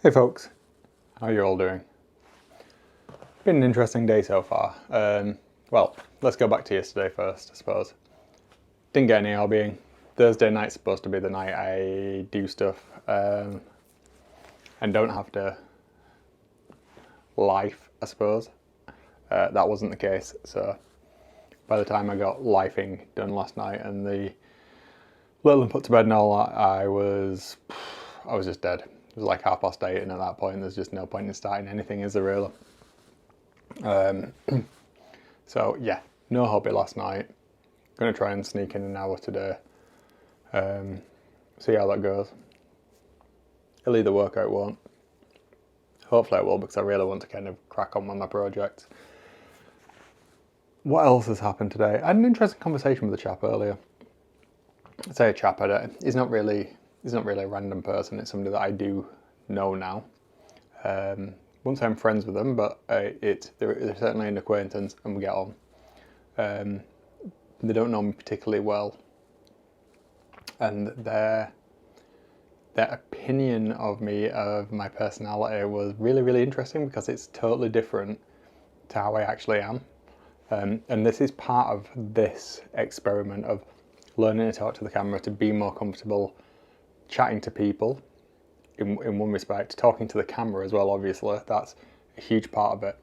Hey folks, how are you all doing? Been an interesting day so far. Well, let's go back to yesterday first, I suppose. Didn't get any hobbying. Thursday night's supposed to be the night I do stuff and don't have to life, I suppose. That wasn't the case, so by the time I got lifing done last night and the little one put to bed and all that, I was just dead. It was like 8:30, and at that point there's just no point in starting anything, is there really? So yeah, no hobby last night. Gonna try and sneak in an hour today. See how that goes. It'll either work or it won't. Hopefully it will, because I really want to kind of crack on with my projects. What else has happened today? I had an interesting conversation with a chap earlier. I say a chap, he's not really a random person. It's somebody that I do know now. Wouldn't say I'm friends with them, but they're certainly an acquaintance and we get on. They don't know me particularly well, and their opinion of me, of my personality, was really, really interesting, because it's totally different to how I actually am. And this is part of this experiment of learning to talk to the camera, to be more comfortable chatting to people in one respect, talking to the camera as well, obviously, that's a huge part of it,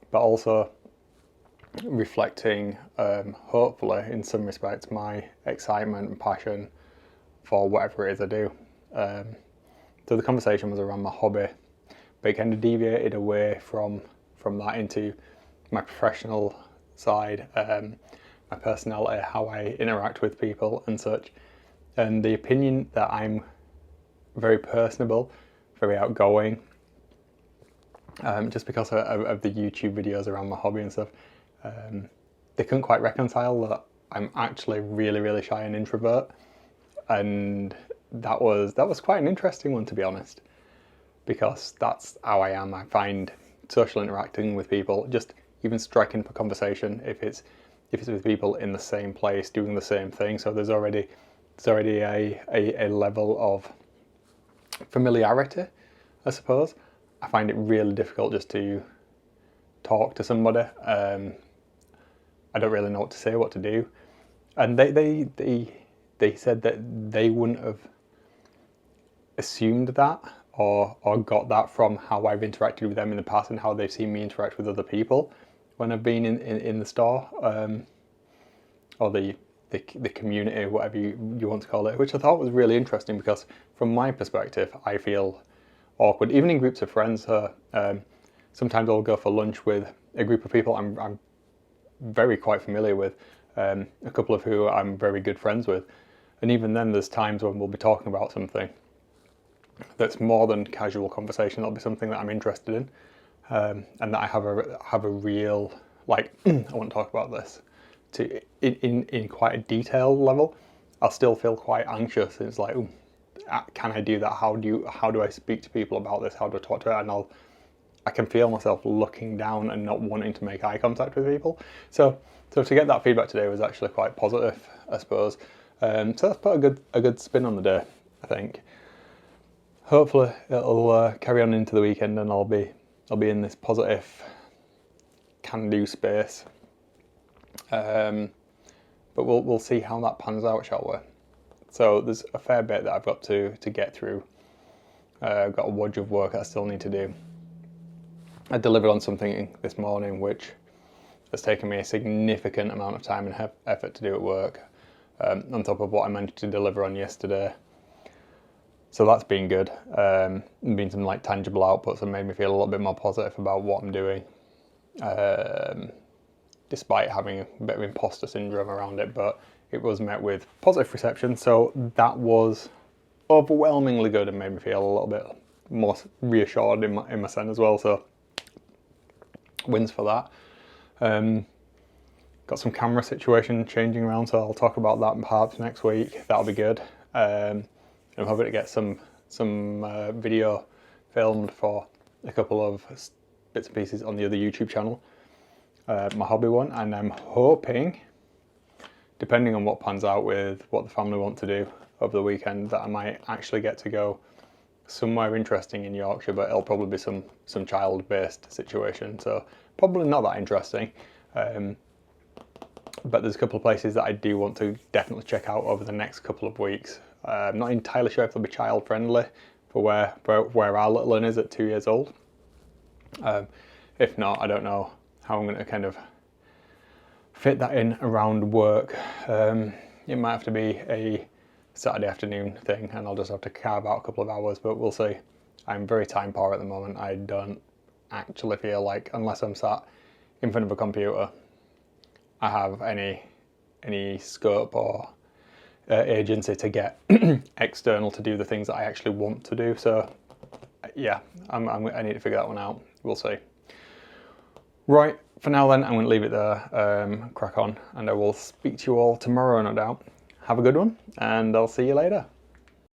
but also reflecting, hopefully in some respects, my excitement and passion for whatever it is I do. So the conversation was around my hobby, but it kind of deviated away from that into my professional side, my personality, how I interact with people and such, and the opinion that I'm very personable, very outgoing, just because of the YouTube videos around my hobby and stuff. They couldn't quite reconcile that I'm actually really, really shy and introvert, and that was quite an interesting one, to be honest, because that's how I am. I find social interacting with people, just even striking up a conversation, if it's with people in the same place doing the same thing, so there's already a level of familiarity, I suppose. I find it really difficult just to talk to somebody. I don't really know what to say, what to do, and they said that they wouldn't have assumed that or got that from how I've interacted with them in the past and how they've seen me interact with other people when I've been in the store, or the community, whatever you want to call it, which I thought was really interesting, because from my perspective, I feel awkward, even in groups of friends. Sometimes I'll go for lunch with a group of people I'm very quite familiar with, a couple of who I'm very good friends with, and even then there's times when we'll be talking about something that's more than casual conversation. That'll be something that I'm interested in, and that I have a real, like, I want to talk about this in quite a detailed level. I'll still feel quite anxious. It's like, ooh, can I do that? How do I speak to people about this? How do I talk to it? And I can feel myself looking down and not wanting to make eye contact with people. So to get that feedback today was actually quite positive, I suppose. So that's put a good spin on the day, I think. Hopefully it'll carry on into the weekend, and I'll be in this positive can-do space. But we'll see how that pans out, shall we? So there's a fair bit that I've got to get through. I've got a wodge of work I still need to do. I delivered on something this morning which has taken me a significant amount of time and effort to do at work, on top of what I managed to deliver on yesterday. So that's been good. Been some like tangible outputs that made me feel a little bit more positive about what I'm doing, despite having a bit of imposter syndrome around it. But it was met with positive reception, so that was overwhelmingly good and made me feel a little bit more reassured in my sense as well. So wins for that. Got some camera situation changing around, so I'll talk about that perhaps next week. That'll be good. I'm hoping to get some video filmed for a couple of bits and pieces on the other YouTube channel, my hobby one, and I'm hoping, depending on what pans out with what the family want to do over the weekend, that I might actually get to go somewhere interesting in Yorkshire, but it'll probably be some child-based situation, so probably not that interesting. But there's a couple of places that I do want to definitely check out over the next couple of weeks. I'm not entirely sure if they'll be child-friendly for where our little one is at 2 years old. If not, I don't know how I'm going to kind of fit that in around work. It might have to be a Saturday afternoon thing, and I'll just have to carve out a couple of hours, but we'll see. I'm very time poor at the moment. I don't actually feel like, unless I'm sat in front of a computer, I have any scope or agency to get external to do the things that I actually want to do. So yeah, I need to figure that one out. We'll see. Right, for now then, I'm going to leave it there, crack on, and I will speak to you all tomorrow, no doubt. Have a good one, and I'll see you later.